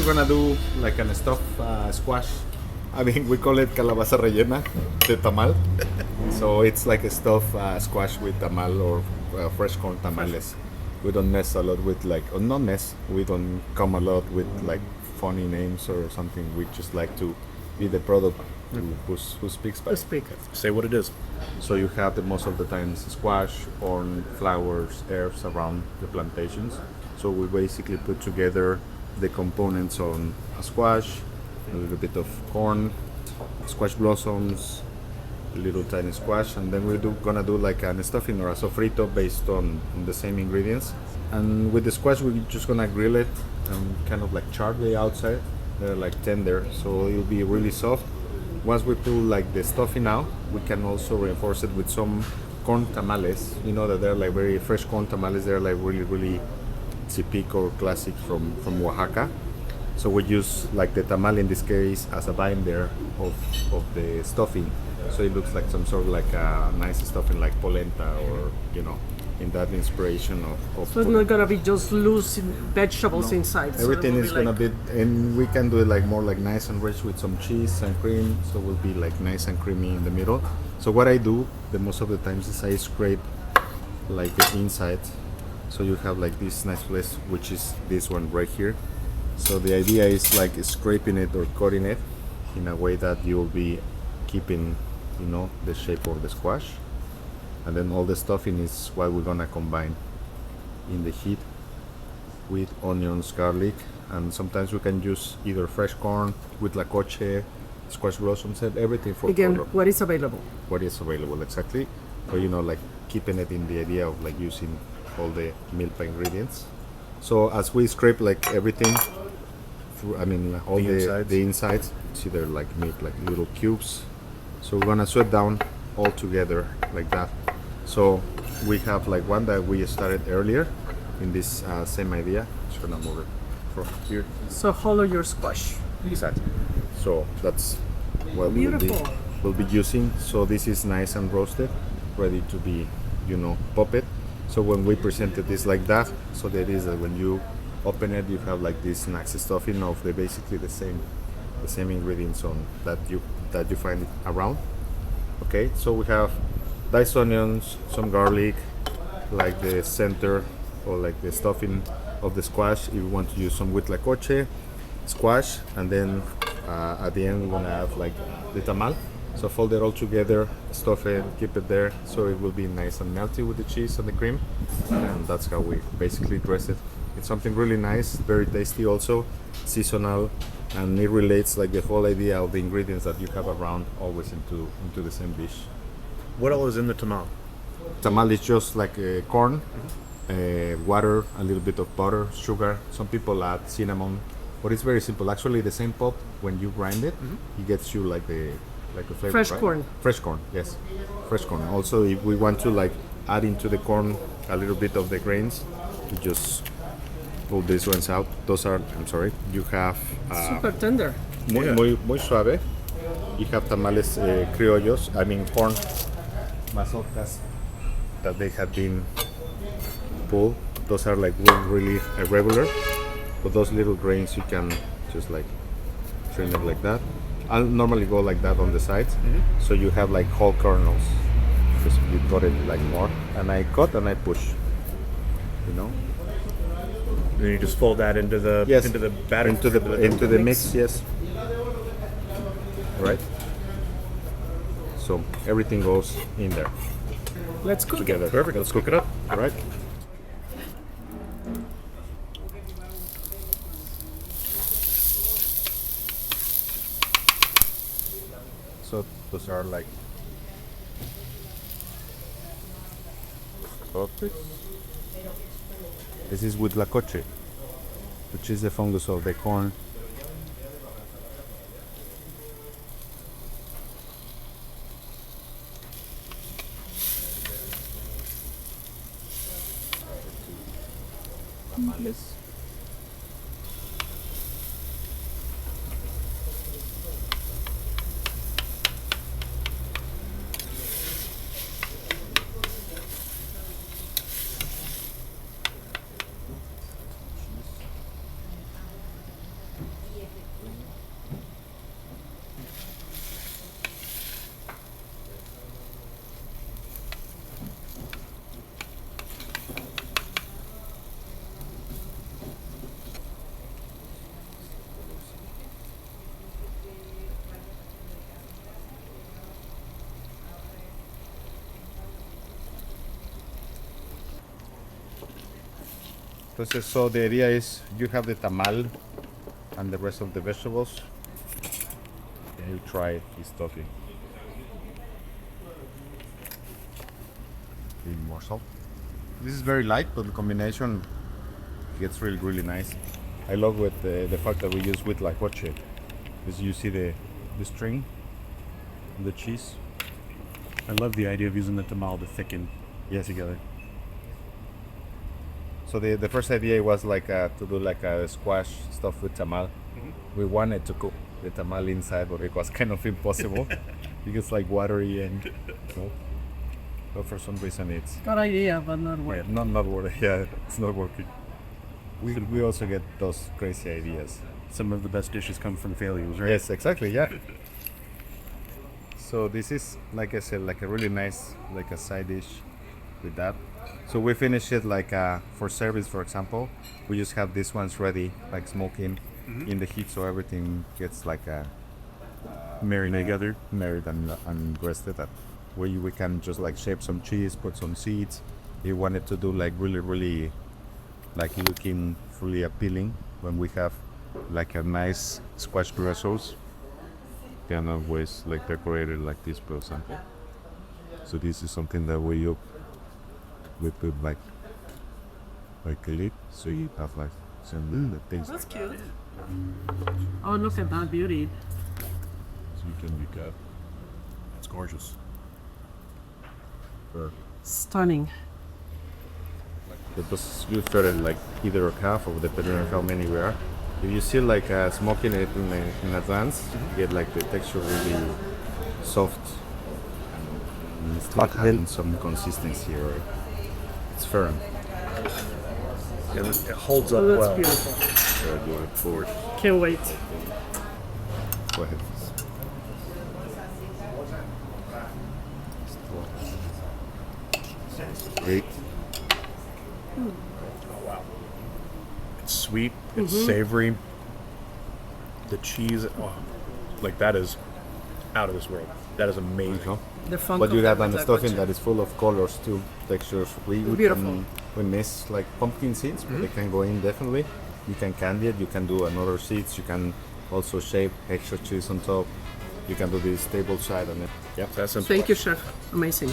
we're gonna do like an stuffed squash. I mean, we call it Calabaza Rellena, the tamal. So it's like a stuffed squash with tamal or fresh corn tamales. We don't mess a lot with like, or not mess, we don't come a lot with like funny names or something. We just like to be the product who speaks by. Say what it is. So you have the most of the times squash, corn, flowers, herbs around the plantations. So we basically put together the components on a squash, a little bit of corn, squash blossoms, a little tiny squash, and then we're gonna do like a stuffing or a sofrito based on the same ingredients. And with the squash, we're just gonna grill it and kind of like char the outside. They're like tender, so it'll be really soft. Once we pull like the stuffing out, we can also reinforce it with some corn tamales. You know that they're like very fresh corn tamales. They're like really typical or classic from Oaxaca. So we use like the tamal in this case as a binder of the stuffing. So it looks like some sort of like a nice stuffing like polenta or, you know, in that inspiration of So it's not gonna be just loose vegetables inside. everything so is gonna be, and we can do it like more like nice and rich with some cheese and cream, so it will be like nice and creamy in the middle. So what I do the most of the times is I scrape like the inside, so you have like this nice place, which is this one right here. So the idea is like scraping it or cutting it in a way that you will be keeping, you know, the shape of the squash. And then all the stuffing is what we're gonna combine in the heat with onions, garlic, and sometimes we can use either fresh corn, huitlacoche, squash blossoms, and everything for again, color. what is available? What is available exactly, but you know, like keeping it in the idea of like using all the milpa ingredients. So as we scrape like everything through, I mean all the insides, see they're like made like little cubes. So we're gonna sweat down all together like that. So we have like one that we started earlier in this same idea. Just gonna move it from here. So hollow your squash. Exactly. So that's what Beautiful. we'll be using. So this is nice and roasted, ready to be, you know, pop it. So when we presented this like that, so that is that when you open it, you have like this nice stuffing of the basically the same ingredients on that you find around. Okay, so we have diced onions, some garlic, like the center or like the stuffing of the squash. If you want to use some huitlacoche, squash, and then at the end we're gonna have like the tamal. So fold it all together, stuff it, keep it there, so it will be nice and melty with the cheese and the cream. And that's how we basically dress it. It's something really nice, very tasty also, seasonal, and it relates like the whole idea of the ingredients that you have around always into the same dish. What all is in the tamal? Tamal is just like corn, water, a little bit of butter, sugar. Some people add cinnamon, but it's very simple. Actually, the same pulp, when you grind it, it gets you like the flavor. Fresh right? corn. Fresh corn, yes, fresh corn. Also, if we want to like add into the corn a little bit of the grains, you just pull these ones out. Those are, I'm sorry, you have Super tender. muy suave. You have tamales criollos, I mean corn mazorcas that they have been pulled. Those are like really irregular, but those little grains you can just like trim them like that. I'll normally go like that on the sides, so you have like whole kernels. Just you cut it like more, and I cut and I push. You know. And you just fold that into the batter, into the mix. Yes. Right. So everything goes in there Let's cook together. it. Perfect. Let's cook it up. All right. So those are like perfect. This is huitlacoche, which is the fungus of the corn. Tamales. Entonces, so the idea is you have the tamal and the rest of the vegetables. And you try this topping. Need more salt. This is very light, but the combination gets really, really nice. I love with the fact that we use huitlacoche. Because you see the string, the cheese. I love the idea of using the tamal to thicken together. So the first idea was like to do like a squash stuff with tamal. We wanted to cook the tamal inside, but it was kind of impossible because it's like watery and. But for some reason it's Good idea, but not working. not working. Yeah, it's not working. We also get those crazy ideas. Some of the best dishes come from failures, right? Yes, exactly. Yeah. So this is, like I said, like a really nice, like a side dish with that. So we finish it like for service, for example. We just have these ones ready, like smoking in the heat, so everything gets like a Marinated together. married and rested. That way we can just like shape some cheese, put some seeds. You want it to do like really, really, like looking fully appealing when we have like a nice squash brussels. Can always like decorated like this, for example. So this is something that we put like a lid, so you have like some the things That's cute. Oh, look at that beauty. so you can look at. It's gorgeous. Stunning. Because you throw it like either a half or depending on how many we are. If you see like smoking it in advance, you get like the texture really soft and still having some consistency. Right? It's firm. It holds up Oh, that's well. beautiful. Very good. Forward. Can't wait. Go ahead. Great. It's sweet. It's savory. The cheese, like that is out of this world. That is amazing. The funk But you of have that an with stuffing that that is full of colors too, textures. We Beautiful. we miss like pumpkin seeds, but they can go in definitely. You can candy it. You can do another seeds. You can also shape extra cheese on top. You can do this table side on it. Yep. That's simple. Thank you, chef. Amazing.